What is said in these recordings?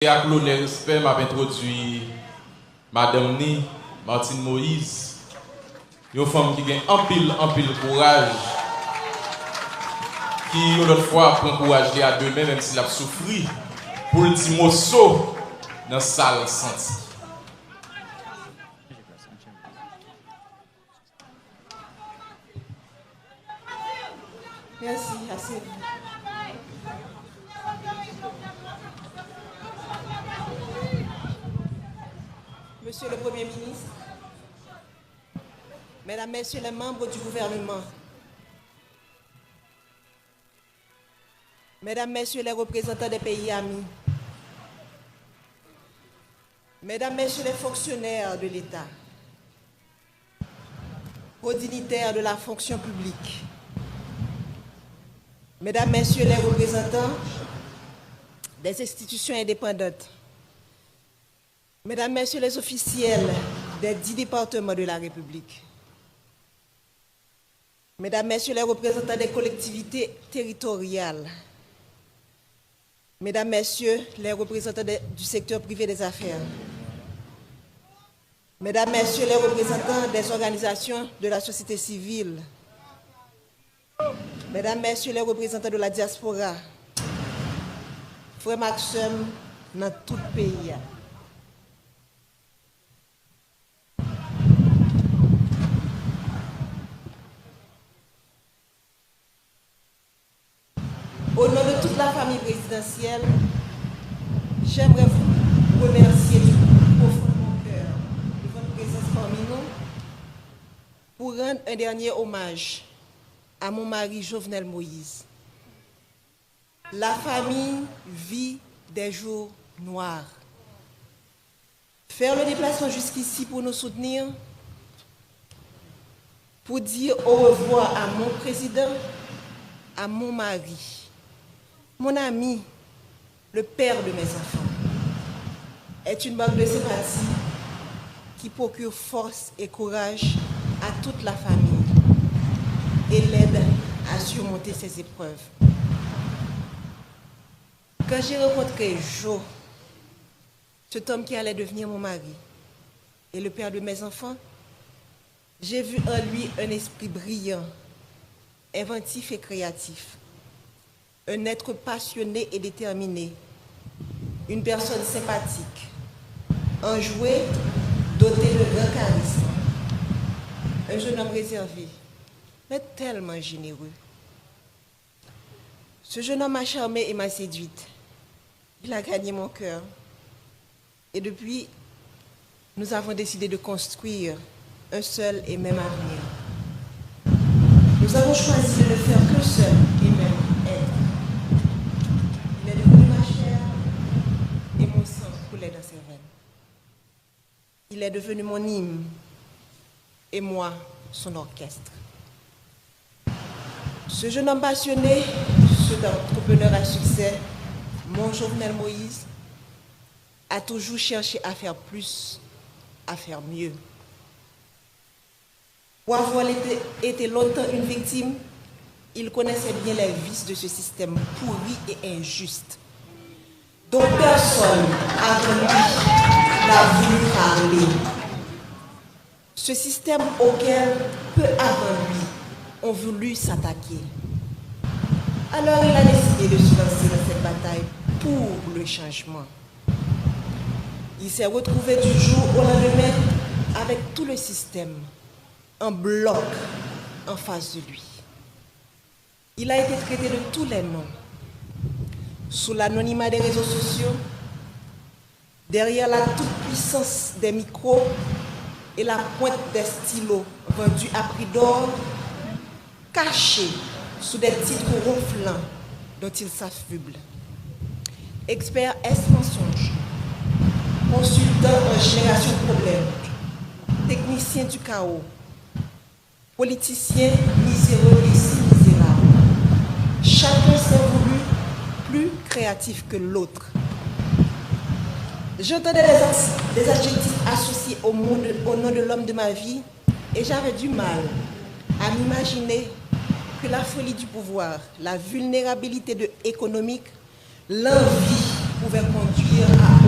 Et avec l'honneur et respect, m'a introduit Madame Ni, Martine Moïse, une femme qui a un pile courage, qui l'autre fois prend courage à demain, même s'il a souffert, pour le petit morceau dans la salle senti. Merci, assez. Monsieur le Premier ministre, Mesdames, Messieurs les membres du gouvernement, Mesdames, Messieurs les représentants des pays amis, Mesdames, Messieurs les fonctionnaires de l'État, aux dignitaires de la fonction publique, Mesdames, Messieurs les représentants des institutions indépendantes, Mesdames, Messieurs les officiels des 10 départements de la République, Mesdames, Messieurs les représentants des collectivités territoriales, Mesdames, Messieurs les représentants du secteur privé des affaires, Mesdames, Messieurs les représentants des organisations de la société civile, Mesdames, Messieurs les représentants de la diaspora, Frère Maxime dans tout le pays. Au nom de toute la famille présidentielle, j'aimerais vous remercier du profond de mon cœur de votre présence parmi nous pour rendre un dernier hommage à mon mari Jovenel Moïse. La famille vit des jours noirs. Faire le déplacement jusqu'ici pour nous soutenir, pour dire au revoir à mon président, à mon mari, mon ami, le père de mes enfants, est une marque de sympathie qui procure force et courage à toute la famille et l'aide à surmonter ces épreuves. Quand j'ai rencontré Jo, cet homme qui allait devenir mon mari et le père de mes enfants, j'ai vu en lui un esprit brillant, inventif et créatif, un être passionné et déterminé, une personne sympathique, enjoué, doté de grand charisme, un jeune homme réservé, mais tellement généreux. Ce jeune homme m'a charmée et m'a séduite. Il a gagné mon cœur. Et depuis, nous avons décidé de construire un seul et même avenir. Nous avons choisi de ne faire qu'un seul et même être. Il est devenu ma chair et mon sang coulait dans ses veines. Il est devenu mon hymne et moi, son orchestre. Ce jeune homme passionné, cet entrepreneur à succès, mon Jovenel Moïse, a toujours cherché à faire plus, à faire mieux. Pour avoir été longtemps une victime, il connaissait bien les vices de ce système pourri et injuste, dont personne avant lui n'a voulu parler. Ce système auquel, peu avant lui, ont voulu s'attaquer. Alors il a décidé de se lancer dans cette bataille pour le changement. Il s'est retrouvé du jour au lendemain avec tout le système en bloc en face de lui. Il a été traité de tous les noms, sous l'anonymat des réseaux sociaux, derrière la toute-puissance des micros et la pointe des stylos vendus à prix d'or, caché sous des titres ronflants dont il s'affuble. Expert S-mensonge, consultant en génération de problèmes, technicien du chaos, politicien miséreux et si misérable. Chacun s'est voulu plus créatif que l'autre. J'entendais des adjectifs associés au nom de l'homme de ma vie et j'avais du mal à m'imaginer que la folie du pouvoir, la vulnérabilité économique, l'envie pouvaient conduire à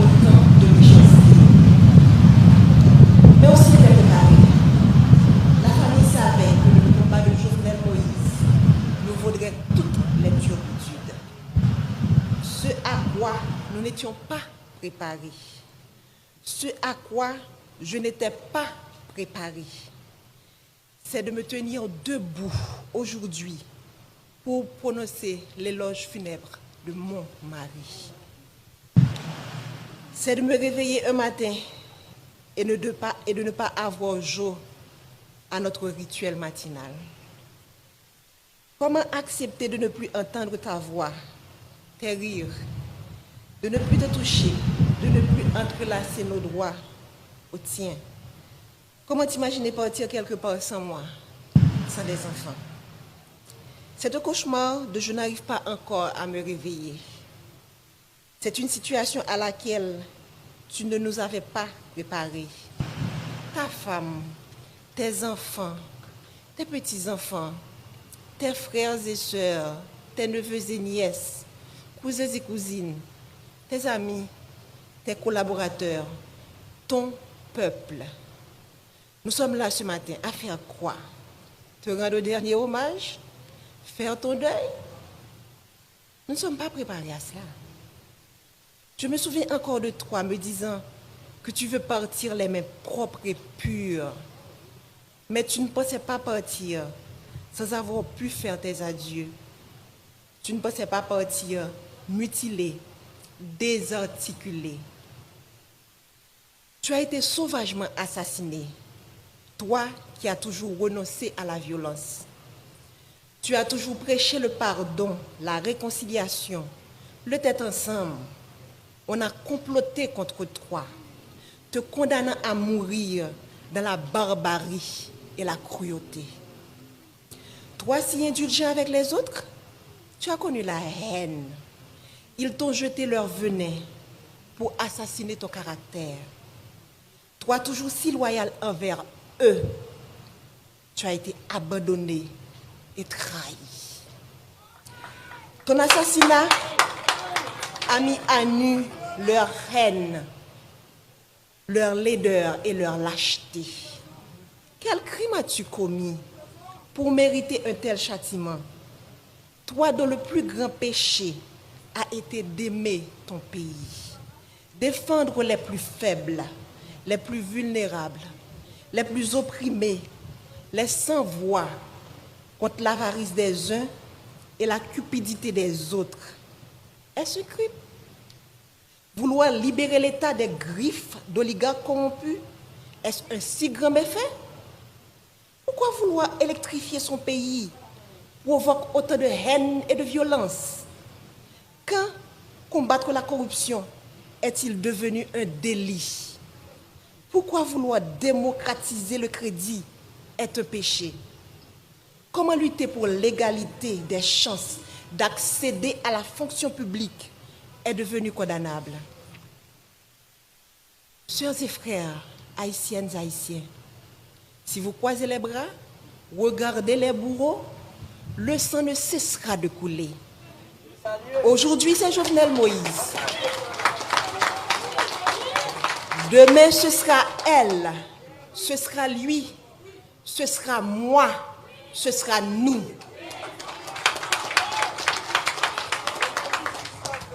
n'étions pas préparés, ce à quoi je n'étais pas préparée, c'est de me tenir debout aujourd'hui pour prononcer l'éloge funèbre de mon mari. C'est de me réveiller un matin et de ne pas avoir jour à notre rituel matinal. Comment accepter de ne plus entendre ta voix, tes rires, de ne plus te toucher, de ne plus entrelacer nos doigts au tien? Comment t'imaginer partir quelque part sans moi, sans des enfants? C'est un cauchemar de je n'arrive pas encore à me réveiller. C'est une situation à laquelle tu ne nous avais pas préparés. Ta femme, tes enfants, tes petits-enfants, tes frères et sœurs, tes neveux et nièces, cousins et cousines, tes amis, tes collaborateurs, ton peuple. Nous sommes là ce matin à faire quoi? Te rendre le dernier hommage? Faire ton deuil? Nous ne sommes pas préparés à cela. Je me souviens encore de toi me disant que tu veux partir les mains propres et pures. Mais tu ne pensais pas partir sans avoir pu faire tes adieux. Tu ne pensais pas partir mutilé, désarticulé. Tu as été sauvagement assassiné, toi qui as toujours renoncé à la violence. Tu as toujours prêché le pardon, la réconciliation, le tête ensemble. On a comploté contre toi, te condamnant à mourir dans la barbarie et la cruauté. Toi, si indulgent avec les autres, tu as connu la haine. Ils t'ont jeté leur venin pour assassiner ton caractère. Toi, toujours si loyal envers eux, tu as été abandonné et trahi. Ton assassinat a mis à nu leur haine, leur laideur et leur lâcheté. Quel crime as-tu commis pour mériter un tel châtiment? Toi dont le plus grand péché a été d'aimer ton pays, défendre les plus faibles, les plus vulnérables, les plus opprimés, les sans-voix, contre l'avarice des uns et la cupidité des autres. Est-ce un crime? Vouloir libérer l'État des griffes d'oligarques corrompus, est-ce un si grand méfait? Pourquoi vouloir électrifier son pays provoque autant de haine et de violence? Quand combattre la corruption est-il devenu un délit? Pourquoi vouloir démocratiser le crédit est un péché? Comment lutter pour l'égalité des chances d'accéder à la fonction publique est devenu condamnable? Sœurs et frères, haïtiennes, haïtiens, si vous croisez les bras, regardez les bourreaux, le sang ne cessera de couler. Aujourd'hui, c'est Jovenel Moïse. Demain, ce sera elle, ce sera lui, ce sera moi, ce sera nous.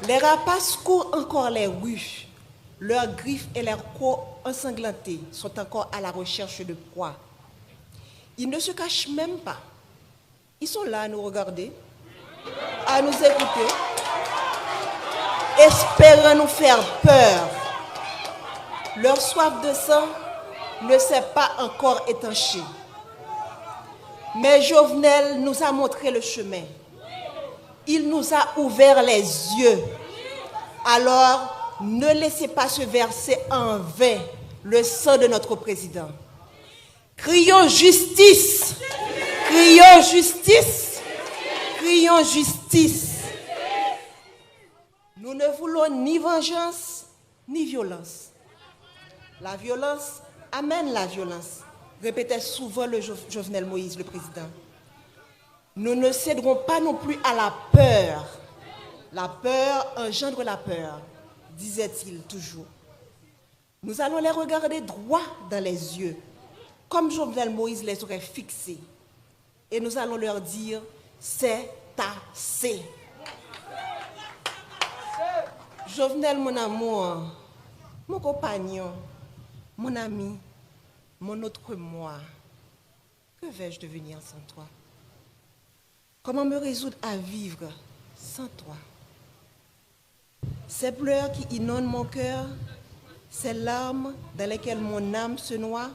Les rapaces courent encore les rues. Leurs griffes et leurs crocs ensanglantés sont encore à la recherche de proie. Ils ne se cachent même pas. Ils sont là à nous regarder, à nous écouter, espérant nous faire peur. Leur soif de sang ne s'est pas encore étanchée. Mais Jovenel nous a montré le chemin. Il nous a ouvert les yeux. Alors, ne laissez pas se verser en vain le sang de notre président. Crions justice! Crions justice! Crions justice! Nous ne voulons ni vengeance, ni violence. La violence amène la violence, répétait souvent le Jovenel Moïse, le président. Nous ne céderons pas non plus à la peur. La peur engendre la peur, disait-il toujours. Nous allons les regarder droit dans les yeux, comme Jovenel Moïse les aurait fixés. Et nous allons leur dire, c'est assez. Jovenel, mon amour, mon compagnon, mon ami, mon autre moi, que vais-je devenir sans toi? Comment me résoudre à vivre sans toi? Ces pleurs qui inondent mon cœur, ces larmes dans lesquelles mon âme se noie,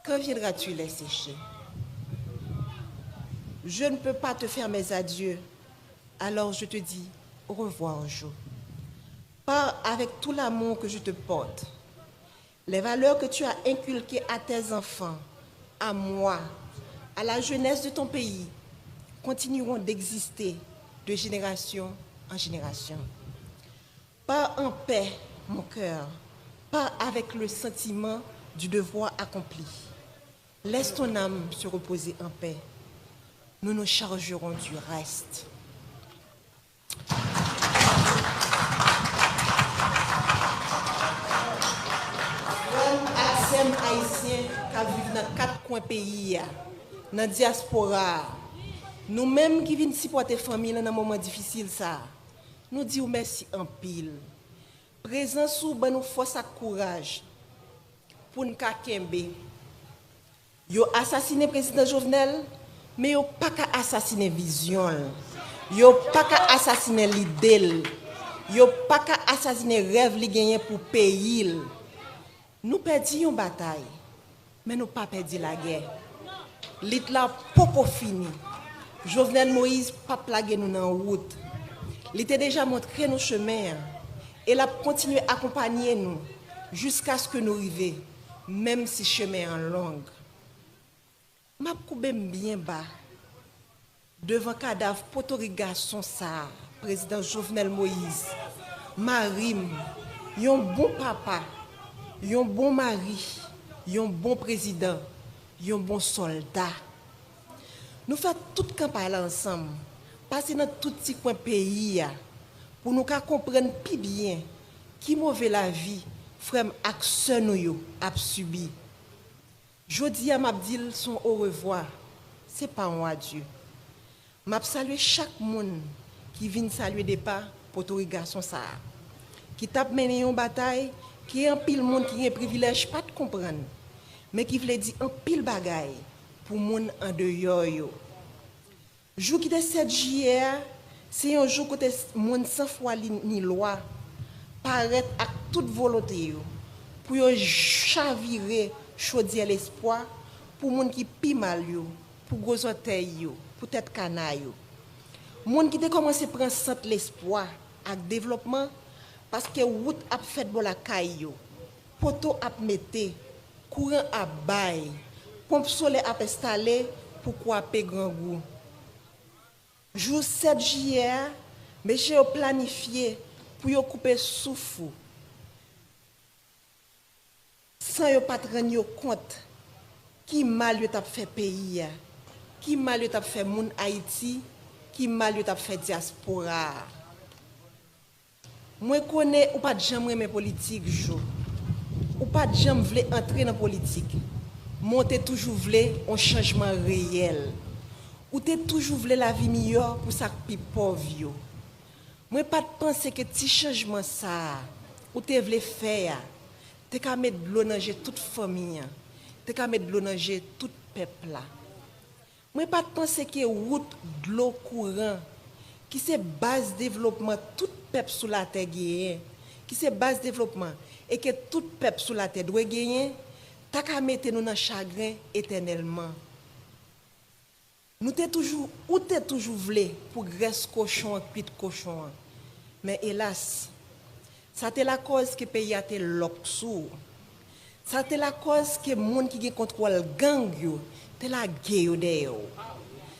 quand viendras-tu les sécher? Je ne peux pas te faire mes adieux, alors je te dis au revoir, Jo. Pars avec tout l'amour que je te porte. Les valeurs que tu as inculquées à tes enfants, à moi, à la jeunesse de ton pays, continueront d'exister de génération en génération. Pars en paix, mon cœur. Pars avec le sentiment du devoir accompli. Laisse ton âme se reposer en paix. Nous nous chargerons du reste. Aksem haïtien qui vivent dans 4 coins pays, dans la diaspora, nous-mêmes qui venons supporter la famille dans un moment difficile, nous disons merci en pile. Présent sous nous force et courage pour nous kembe. Yo assassiné le président Jovenel, mais yo pas qu'à assassiner vision. Yo pas qu'à assassiner l'idée. Yo pas qu'à assassiner rêve li gagné pour pays. Nous perdons une bataille, mais nous pas perdu la guerre. L'Itla poco fini. Jovenel Moïse pas plagué nous dans la route. Il était déjà montré nos chemins et il a continué à accompagner nous jusqu'à ce que nous arrivions, même si le chemin est long. Je suis bien bas devant le cadavre potorigasson ça, président Jovenel Moïse, Marim, un bon papa, un bon mari, un bon président, un bon soldat. Nous faisons toute campagne ensemble, passer dans tout petit coin pays pour nous comprendre plus bien qui mauvais la vie, frère action nous a subi. Jodi à m'abdil son au revoir, c'est pas un adieu. M'a saluer chaque monde qui vient saluer des pas pour tout garçon ça. Qui tape mené une bataille, qui est un pile monde qui a un privilège pas de comprendre, mais qui veut dire un pile bagaille pour monde en dehors yo. Jour qui est 7 juillet, c'est un jour côté monde sans foi ni loi paraître avec toute volonté yo pour yo chavirer chaudier l'espoir pour monde qui pi mal yo, pour gros orteil yo, pour tête canaille yo. Monde qui a commencé à prendre centre l'espoir avec développement parce que route a fait bon la caille yo, poteau a metté, courant a bail, pompe solaire a installé pour couper grand goût. Jour 7 juillet, monsieur a planifié pour yo couper souffle. Sans yo pas rendre compte qui mal yo t'a fait pays, qui mal yo t'a fait moun Haïti, qui mal yo t'a fait diaspora. Moi connais ou pas de jamais aimer politique jo. Ou pas de jamais vle entrer dans politique. Monter toujours vle un changement réel. Ou t'es toujours vle la vie meilleure pour ça pi pauvre yo. Moi pas de penser que petit changement ça ou t'es vle faire. T'es qu'à mettre de l'eau dans toute famille, t'es qu'à mettre de l'eau dans tout peuple là. Moi pas de penser que route de l'eau courant qui c'est base développement tout peuple sous la terre gagne, qui c'est base développement et que tout peuple sous la terre doit gagner, t'as qu'à mettre nous dans chagrin éternellement. Nous t'es toujours ou t'es toujours voulu pour graisse cochon cuit cochon. Mais hélas, ça c'est la cause que le pays a été loxou. Ça c'est la cause que les gens qui contrôlent gang yo, c'est la guerre de.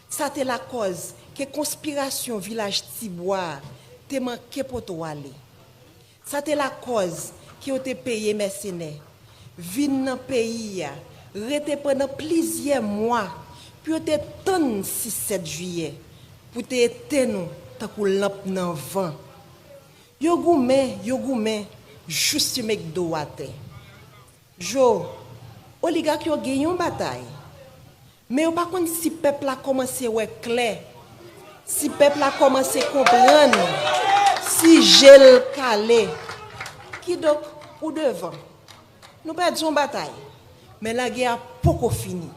Ça c'est la cause que conspiration village Tibois te manqué pour toi aller. Ça c'est la cause qui ont été payé mercenaires. Vinn dans pays rete pendant plusieurs mois puis te ton 6-7 juillet pour te éteindre nous tant que lampe dans vent. Yo goumen juste mek do wate. Jo oligarque yo gagné une bataille. Mais yo pas konn si peuple a commencé ouais clair. Si peuple a commencé comprendre, Si j'ai le calé, qui donc ou devant, nous perdons une bataille. Mais la guerre n'a pas fini.